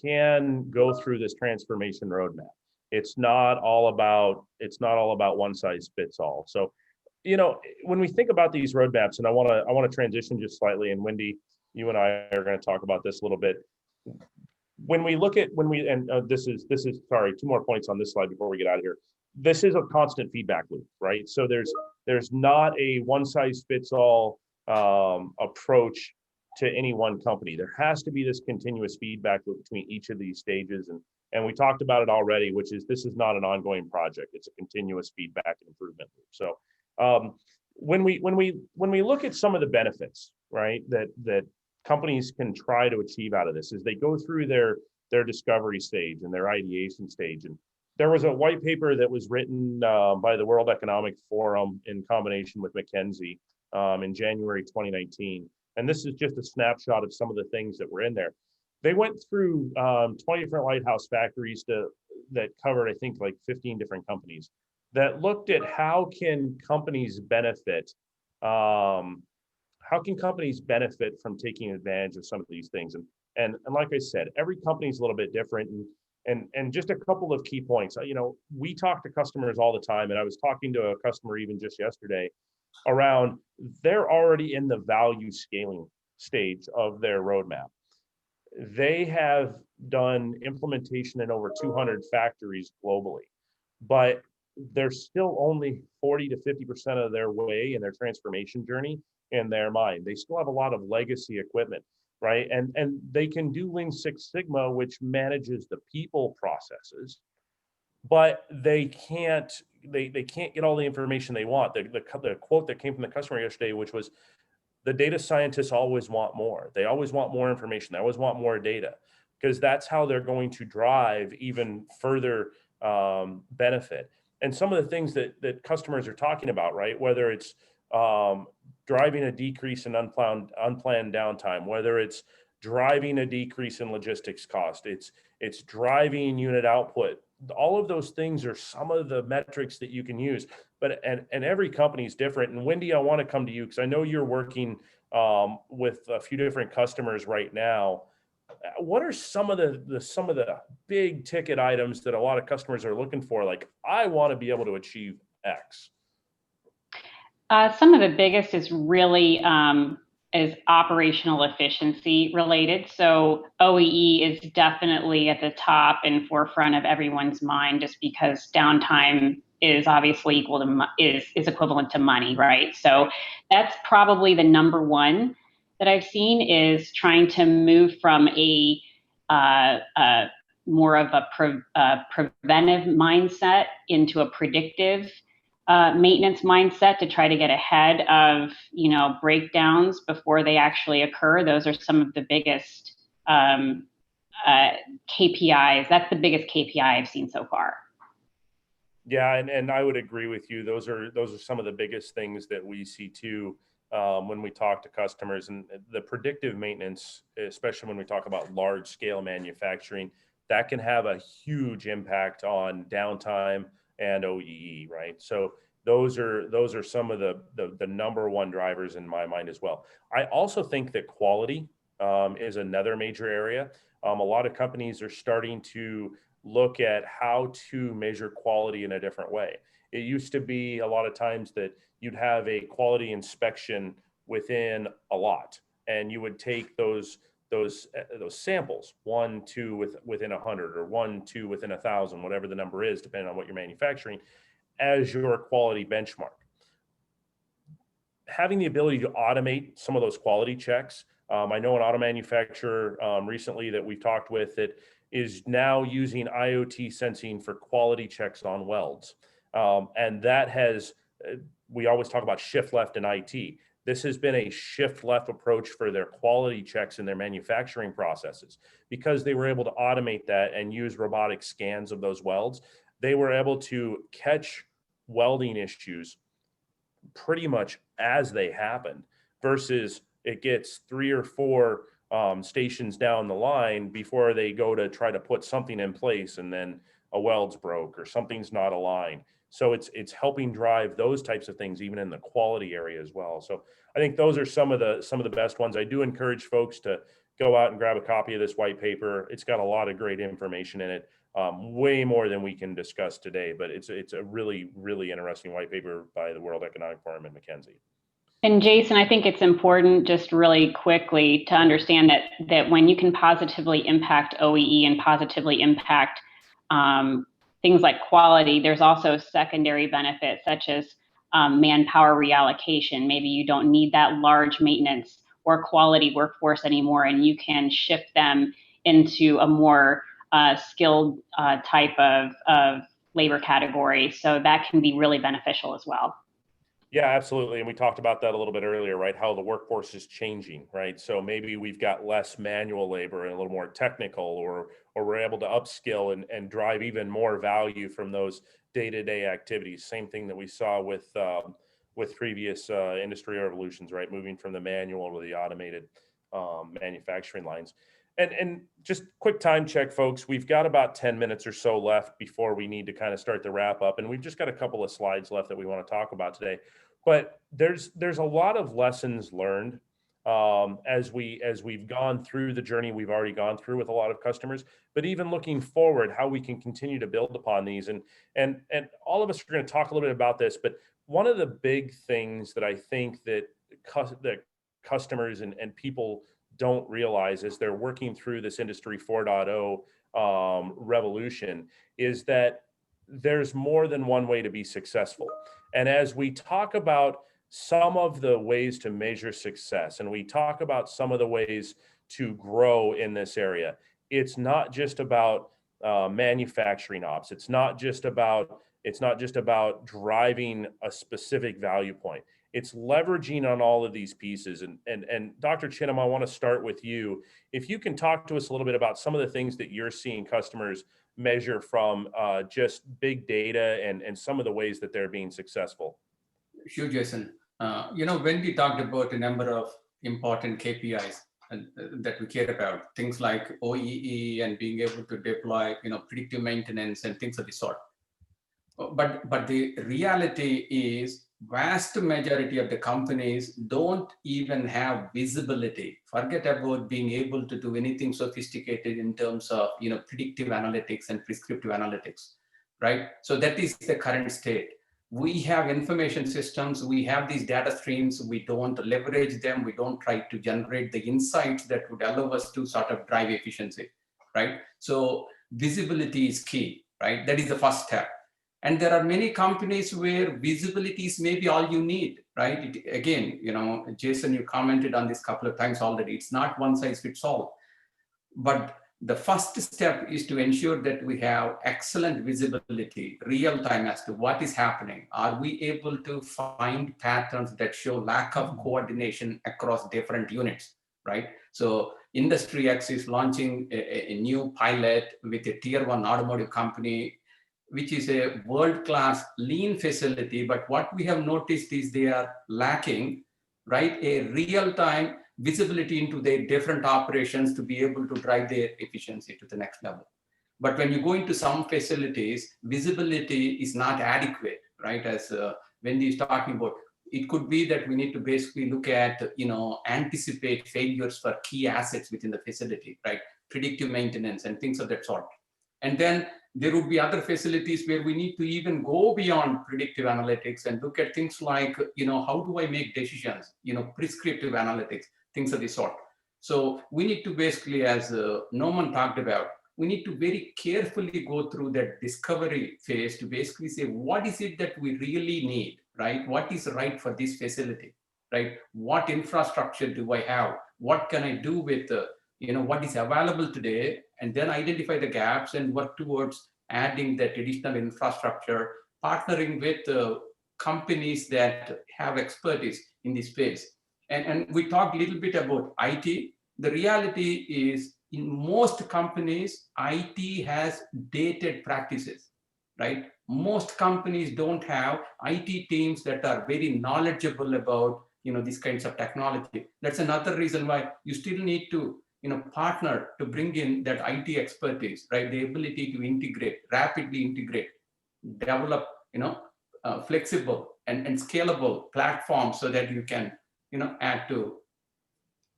can go through this transformation roadmap. It's not all about one size fits all. So, when we think about these roadmaps, and I want to transition just slightly, and Wendy, you and I are going to talk about this a little bit. This is sorry, two more points on this slide before we get out of here. This is a constant feedback loop, right? So there's not a one size fits all approach to any one company. There has to be this continuous feedback loop between each of these stages, and we talked about it already, which is this is not an ongoing project. It's a continuous feedback and improvement loop. So when we look at some of the benefits, right, that companies can try to achieve out of this as they go through their discovery stage and their ideation stage. And there was a white paper that was written by the World Economic Forum in combination with McKinsey in January 2019. And this is just a snapshot of some of the things that were in there. They went through 20 different lighthouse factories that covered, I think, like 15 different companies that looked at how can companies benefit from taking advantage of some of these things. And like I said, every company is a little bit different. And just a couple of key points. We talk to customers all the time, and I was talking to a customer even just yesterday around they're already in the value scaling stage of their roadmap. They have done implementation in over 200 factories globally, but they're still only 40 to 50% of their way in their transformation journey in their mind. They still have a lot of legacy equipment, right? And they can do Lean Six Sigma, which manages the people processes, but they can't get all the information they want. The quote that came from the customer yesterday, which was, the data scientists always want more. They always want more information. They always want more data, because that's how they're going to drive even further benefit. And some of the things that customers are talking about, right? Whether it's driving a decrease in unplanned downtime, whether it's driving a decrease in logistics cost, it's driving unit output. All of those things are some of the metrics that you can use, but and every company is different. And Wendy, I want to come to you because I know you're working with a few different customers right now. What are some of the big ticket items that a lot of customers are looking for? Like, I want to be able to achieve X. Some of the biggest is really is operational efficiency related. So OEE is definitely at the top and forefront of everyone's mind, just because downtime is obviously is equivalent to money, right? So that's probably the number one that I've seen, is trying to move from a more of a preventive mindset into a predictive maintenance mindset, to try to get ahead of breakdowns before they actually occur. Those are some of the biggest KPIs. That's the biggest KPI I've seen so far. Yeah, and I would agree with you. Those are some of the biggest things that we see too when we talk to customers. And the predictive maintenance, especially when we talk about large scale manufacturing, that can have a huge impact on downtime and OEE, right? So those are some of the number one drivers in my mind as well. I also think that quality is another major area. A lot of companies are starting to look at how to measure quality in a different way. It used to be a lot of times that you'd have a quality inspection within a lot, and you would take those samples, 1, 2 within 100, or 1, 2 within 1,000, whatever the number is, depending on what you're manufacturing, as your quality benchmark. Having the ability to automate some of those quality checks. I know an auto manufacturer recently that we've talked with that is now using IoT sensing for quality checks on welds. And that has, we always talk about shift left in IT. This has been a shift left approach for their quality checks in their manufacturing processes, because they were able to automate that and use robotic scans of those welds. They were able to catch welding issues pretty much as they happened, versus it gets 3 or 4 stations down the line before they go to try to put something in place and then a weld's broke or something's not aligned. So it's helping drive those types of things even in the quality area as well. So I think those are some of the best ones. I do encourage folks to go out and grab a copy of this white paper. It's got a lot of great information in it, way more than we can discuss today, but it's a really, really interesting white paper by the World Economic Forum and McKinsey. And Jason, I think it's important just really quickly to understand that when you can positively impact OEE and positively impact things like quality, there's also secondary benefits such as manpower reallocation. Maybe you don't need that large maintenance or quality workforce anymore, and you can shift them into a more skilled type of labor category. So that can be really beneficial as well. Yeah, absolutely. And we talked about that a little bit earlier, right? How the workforce is changing, right? So maybe we've got less manual labor and a little more technical, or we're able to upskill and drive even more value from those day-to-day activities. Same thing that we saw with previous industry revolutions, right? Moving from the manual to the automated manufacturing lines. And just quick time check, folks. We've got about 10 minutes or so left before we need to kind of start the wrap up. And we've just got a couple of slides left that we want to talk about today. But there's a lot of lessons learned as we've gone through the journey we've already gone through with a lot of customers. But even looking forward, how we can continue to build upon these. And all of us are going to talk a little bit about this. But one of the big things that I think that customers and people don't realize as they're working through this Industry 4.0 revolution is that there's more than one way to be successful. And as we talk about some of the ways to measure success, and we talk about some of the ways to grow in this area, it's not just about manufacturing ops. It's not just about driving a specific value point. It's leveraging on all of these pieces. And Dr. Chinham, I want to start with you. If you can talk to us a little bit about some of the things that you're seeing customers measure from just big data and some of the ways that they're being successful. Sure, Jason. When we talked about a number of important KPIs that we care about, things like OEE and being able to deploy, predictive maintenance and things of the sort. But the reality is vast majority of the companies don't even have visibility. Forget about being able to do anything sophisticated in terms of predictive analytics and prescriptive analytics, right? So that is the current state. We have information systems, we have these data streams, we don't leverage them, we don't try to generate the insights that would allow us to sort of drive efficiency, right? So visibility is key, right? That is the first step. And there are many companies where visibility is maybe all you need, right? Again, Jason, you commented on this a couple of times already. It's not one size fits all. But the first step is to ensure that we have excellent visibility, real time as to what is happening. Are we able to find patterns that show lack of coordination across different units, right? So IndustryX is launching a new pilot with a tier 1 automotive company, which is a world-class lean facility. But what we have noticed is they are lacking, right, a real-time visibility into their different operations to be able to drive their efficiency to the next level. But when you go into some facilities, visibility is not adequate, right? As Wendy is talking about, it could be that we need to basically look at, anticipate failures for key assets within the facility, right? Predictive maintenance and things of that sort. And then there would be other facilities where we need to even go beyond predictive analytics and look at things like, how do I make decisions, prescriptive analytics, things of this sort. So we need to basically, as Norman talked about, we need to very carefully go through that discovery phase to basically say, what is it that we really need, right? What is right for this facility, right? What infrastructure do I have? What can I do with what is available today, and then identify the gaps and work towards adding that additional infrastructure, partnering with companies that have expertise in this space. And we talked a little bit about IT. The reality is in most companies, IT has dated practices, right? Most companies don't have IT teams that are very knowledgeable about these kinds of technology. That's another reason why you still need to partner to bring in that IT expertise, right? The ability to integrate, rapidly integrate, develop flexible and scalable platforms so that you can add to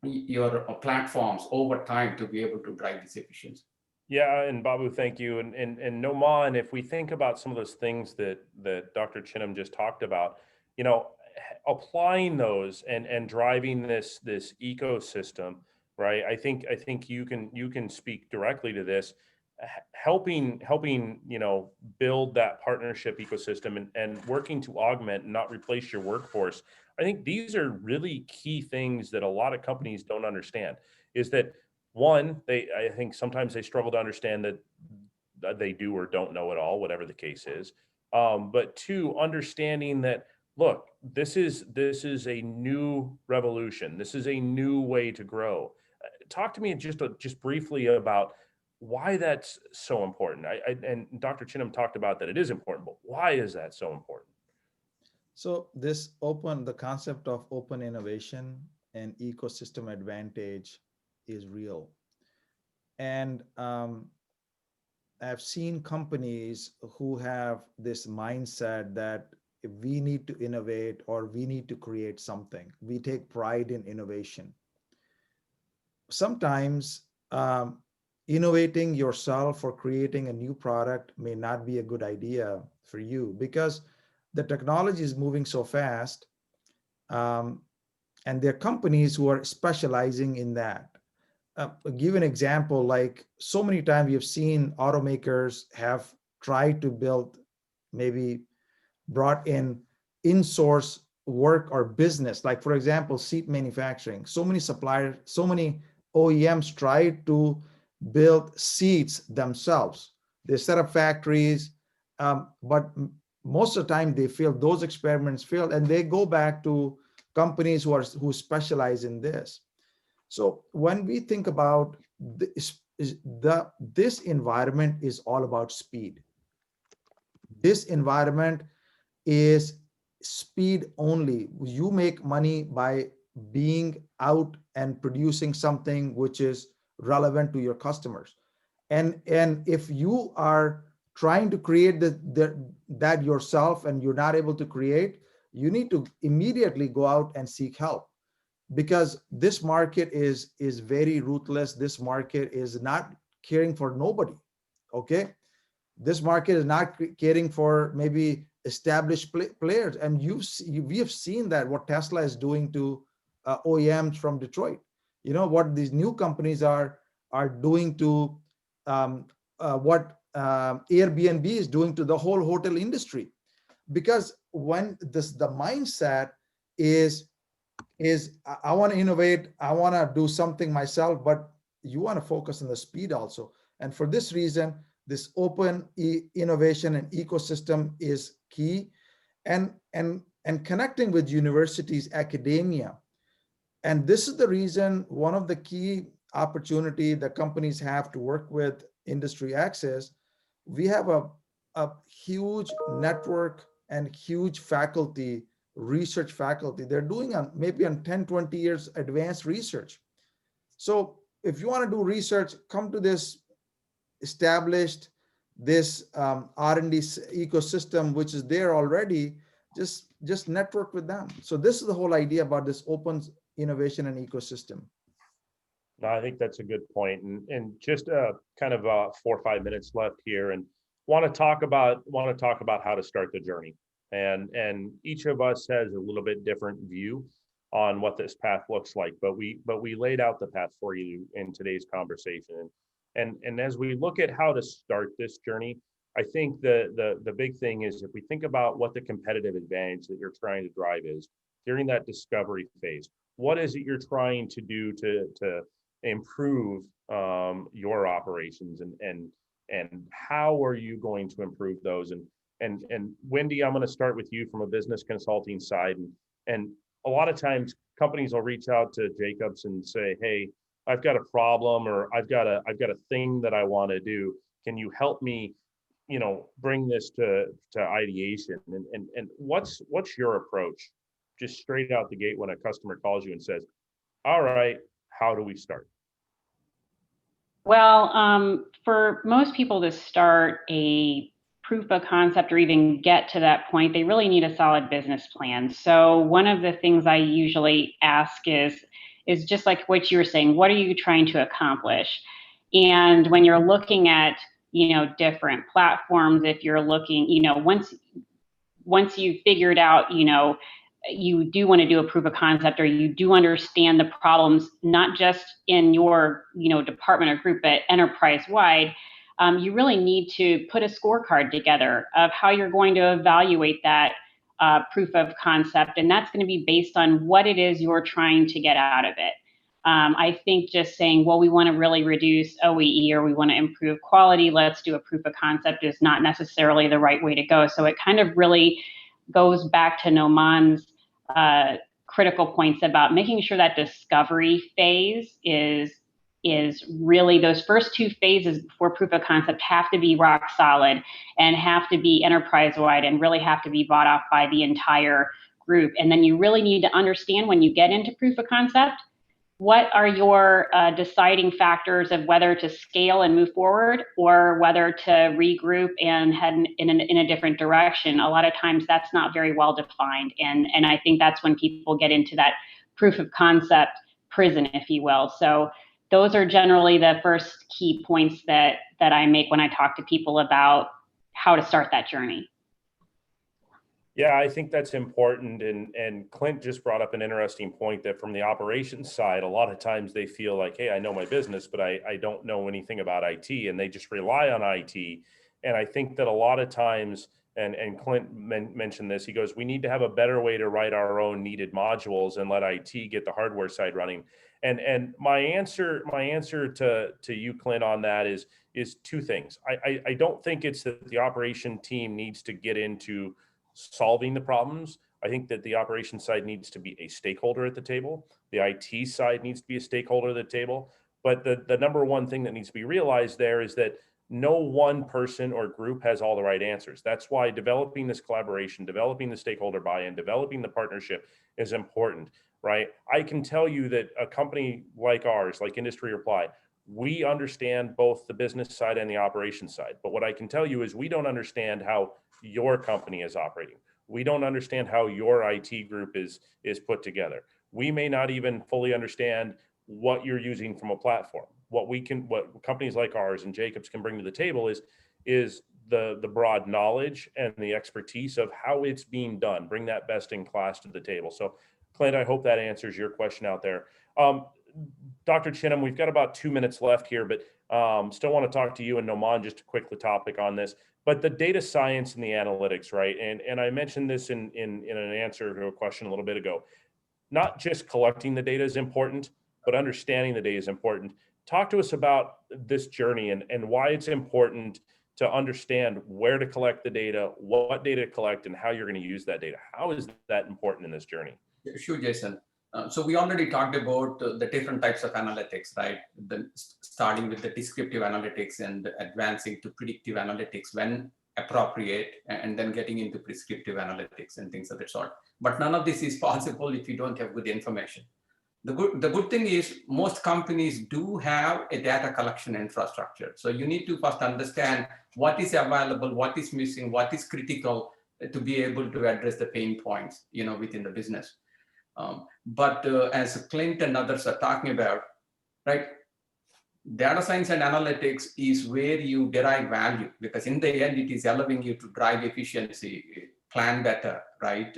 your platforms over time to be able to drive this efficiency. Yeah, and Babu, thank you. And Noman, if we think about some of those things that Dr. Chinam just talked about, applying those and driving this ecosystem, right? I think you can speak directly to this, helping build that partnership ecosystem and working to augment and not replace your workforce. I think these are really key things that a lot of companies don't understand. Is that one, I think sometimes they struggle to understand that they do or don't know it all, whatever the case is. But two, understanding that, look, this is a new revolution. This is a new way to grow. Talk to me just briefly about why that's so important. And Dr. Chinam talked about that it is important, but why is that so important? So the concept of open innovation and ecosystem advantage is real. And I've seen companies who have this mindset that if we need to innovate or we need to create something, we take pride in innovation. Sometimes innovating yourself or creating a new product may not be a good idea for you because the technology is moving so fast, and there are companies who are specializing in that. Give an example, like so many times we have seen automakers have tried to build, maybe brought in source work or business. Like for example, seat manufacturing. So many suppliers, so many OEMs tried to build seats themselves. They set up factories, but most of the time they fail. Those experiments failed, and they go back to companies who specialize in this. So when we think about this environment is all about speed. This environment is speed only. You make money by being out and producing something which is relevant to your customers. And if you are trying to create that yourself and you're not able to create, you need to immediately go out and seek help, because this market is very ruthless. This market is not caring for nobody. Okay, this market is not caring for maybe established players, and we have seen that what Tesla is doing to OEMs from Detroit. You know what these new companies are doing to what Airbnb is doing to the whole hotel industry, because when the mindset is I want to innovate, I want to do something myself, but you want to focus on the speed also. And for this reason, this open innovation and ecosystem is key, and connecting with universities, academia. And this is the reason, one of the key opportunity that companies have to work with IndustryX is we have a huge network and huge faculty, research faculty. They're doing maybe on 10, 20 years advanced research. So if you want to do research, come to this established, this R&D ecosystem, which is there already. Just network with them. So this is the whole idea about this open innovation and ecosystem. No, I think that's a good point. And just kind of 4 or 5 minutes left here, and want to talk about how to start the journey. And each of us has a little bit different view on what this path looks like, but we laid out the path for you in today's conversation. And as we look at how to start this journey, I think the big thing is, if we think about what the competitive advantage that you're trying to drive is during that discovery phase, what is it you're trying to do to improve your operations, and how are you going to improve those? And Wendy, I'm going to start with you from a business consulting side, and a lot of times companies will reach out to Jacobs and say, hey, I've got a problem, or I've got a thing that I want to do. Can you help me, bring this to ideation? And what's your approach just straight out the gate when a customer calls you and says, all right, how do we start? Well, for most people to start a proof of concept or even get to that point, they really need a solid business plan. So one of the things I usually ask is just like what you were saying, what are you trying to accomplish? And when you're looking at, different platforms, if you're looking, once you've figured out, you do want to do a proof of concept, or you do understand the problems, not just in your, department or group, but enterprise wide, you really need to put a scorecard together of how you're going to evaluate that proof of concept. And that's going to be based on what it is you're trying to get out of it. I think just saying, well, we want to really reduce OEE or we want to improve quality, let's do a proof of concept, is not necessarily the right way to go. So it kind of really goes back to Noman's critical points about making sure that discovery phase is really, those first two phases before proof of concept have to be rock solid and have to be enterprise wide and really have to be bought off by the entire group. And then you really need to understand, when you get into proof of concept, what are your deciding factors of whether to scale and move forward or whether to regroup and head in a different direction? A lot of times that's not very well defined. And I think that's when people get into that proof of concept prison, if you will. So those are generally the first key points that I make when I talk to people about how to start that journey. Yeah, I think that's important. And Clint just brought up an interesting point that from the operations side, a lot of times they feel like, hey, I know my business, but I don't know anything about IT, and they just rely on IT. And I think that a lot of times, and Clint mentioned this, he goes, we need to have a better way to write our own needed modules and let IT get the hardware side running. And my answer to you, Clint, on that is two things. I don't think it's that the operation team needs to get into solving the problems. I think that the operations side needs to be a stakeholder at the table. The IT side needs to be a stakeholder at the table. But the number one thing that needs to be realized there is that no one person or group has all the right answers. That's why developing this collaboration, developing the stakeholder buy-in, developing the partnership is important, right? I can tell you that a company like ours, like Industrie Reply, we understand both the business side and the operations side. But what I can tell you is we don't understand how your company is operating. We don't understand how your IT group is put together. We may not even fully understand what you're using from a platform. What companies like ours and Jacobs can bring to the table is the broad knowledge and the expertise of how it's being done. Bring that best in class to the table. So, Clint, I hope that answers your question out there. Dr. Chinham, we've got about 2 minutes left here, but still want to talk to you and Noman just a quick topic on this. But the data science and the analytics, right? And I mentioned this in an answer to a question a little bit ago. Not just collecting the data is important, but understanding the data is important. Talk to us about this journey and why it's important to understand where to collect the data, what data to collect, and how you're going to use that data. How is that important in this journey? Sure, Jason. So we already talked about the different types of analytics, right? Starting with the descriptive analytics and advancing to predictive analytics when appropriate, and then getting into prescriptive analytics and things of that sort. But none of this is possible if you don't have good information. The good thing is most companies do have a data collection infrastructure. So you need to first understand what is available, what is missing, what is critical to be able to address the pain points, within the business. But as Clint and others are talking about, right, data science and analytics is where you derive value, because in the end, it is allowing you to drive efficiency, plan better, right?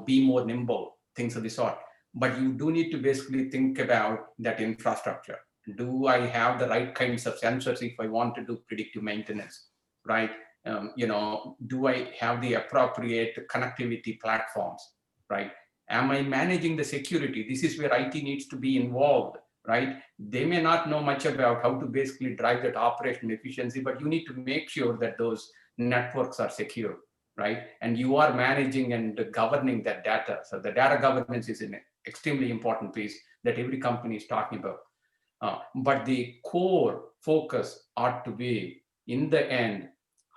Be more nimble, things of the sort. But you do need to basically think about that infrastructure. Do I have the right kinds of sensors if I want to do predictive maintenance, right? Do I have the appropriate connectivity platforms, right? Am I managing the security? This is where IT needs to be involved, right? They may not know much about how to basically drive that operational efficiency, but you need to make sure that those networks are secure, right? And you are managing and governing that data. So the data governance is an extremely important piece that every company is talking about. But the core focus ought to be, in the end,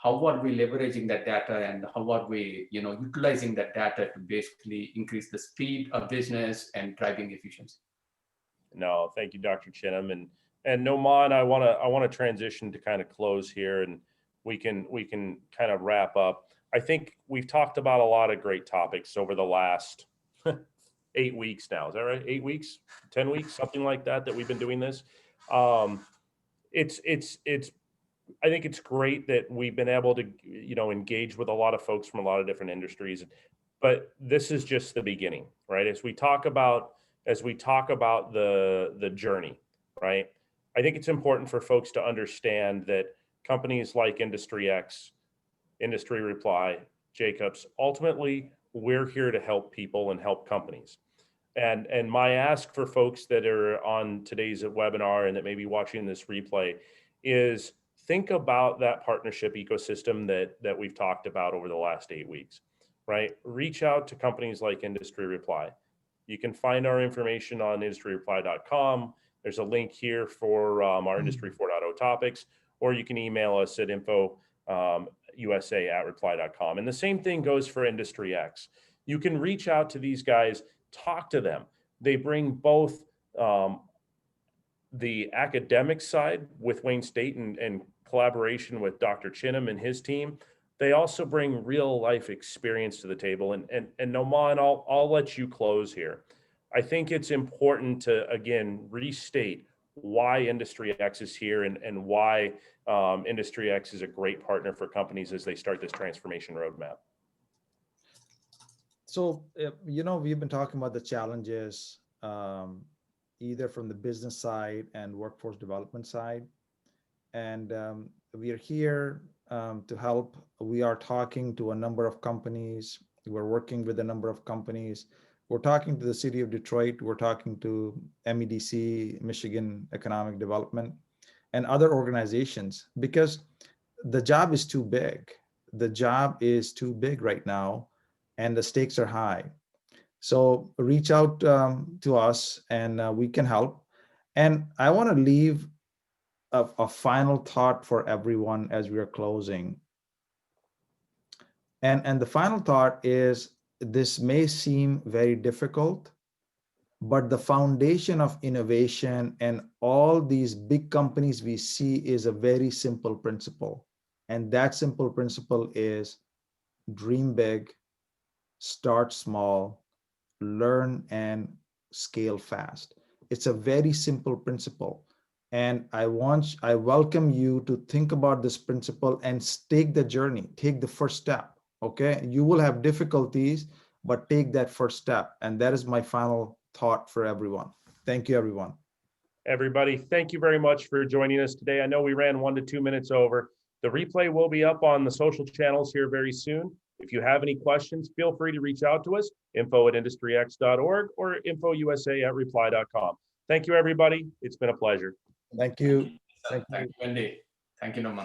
how are we leveraging that data, and how are we, utilizing that data to basically increase the speed of business and driving efficiency? No, thank you, Dr. Chinham. And Noman, I want to transition to kind of close here, and we can kind of wrap up. I think we've talked about a lot of great topics over the last 8 weeks now. Is that right? 8 weeks, 10 weeks, something like that we've been doing this. It's I think it's great that we've been able to, engage with a lot of folks from a lot of different industries, but this is just the beginning, right? As we talk about the journey, right? I think it's important for folks to understand that companies like IndustryX, Industrie Reply, Jacobs, ultimately, we're here to help people and help companies. And my ask for folks that are on today's webinar and that may be watching this replay is think about that partnership ecosystem that we've talked about over the last 8 weeks, right? Reach out to companies like Industrie Reply. You can find our information on industryreply.com. There's a link here for our Industry 4.0 topics, or you can email us at info.usa@reply.com. And the same thing goes for IndustryX. You can reach out to these guys, talk to them. They bring both the academic side with Wayne State and collaboration with Dr. Chinham and his team. They also bring real life experience to the table. And Noman, I'll let you close here. I think it's important to, again, restate why IndustryX is here and why IndustryX is a great partner for companies as they start this transformation roadmap. So, we've been talking about the challenges, either from the business side and workforce development side. And we are here to help. We are talking to a number of companies. We're working with a number of companies. We're talking to the city of Detroit. We're talking to MEDC, Michigan Economic Development, and other organizations, because the job is too big. The job is too big right now, and the stakes are high. So reach out to us, and we can help. And I want to leave a final thought for everyone as we are closing. And the final thought is, this may seem very difficult, but the foundation of innovation and all these big companies we see is a very simple principle. And that simple principle is dream big, start small, learn and scale fast. It's a very simple principle. And I welcome you to think about this principle and take the journey, take the first step. Okay, you will have difficulties, but take that first step. And that is my final thought for everyone. Thank you, everyone. Everybody, thank you very much for joining us today. I know we ran 1 to 2 minutes over. The replay will be up on the social channels here very soon. If you have any questions, feel free to reach out to us, info@industryx.org or infousa@reply.com. Thank you, everybody. It's been a pleasure. Thank you. Thank you, Wendy. Thank you, Noman.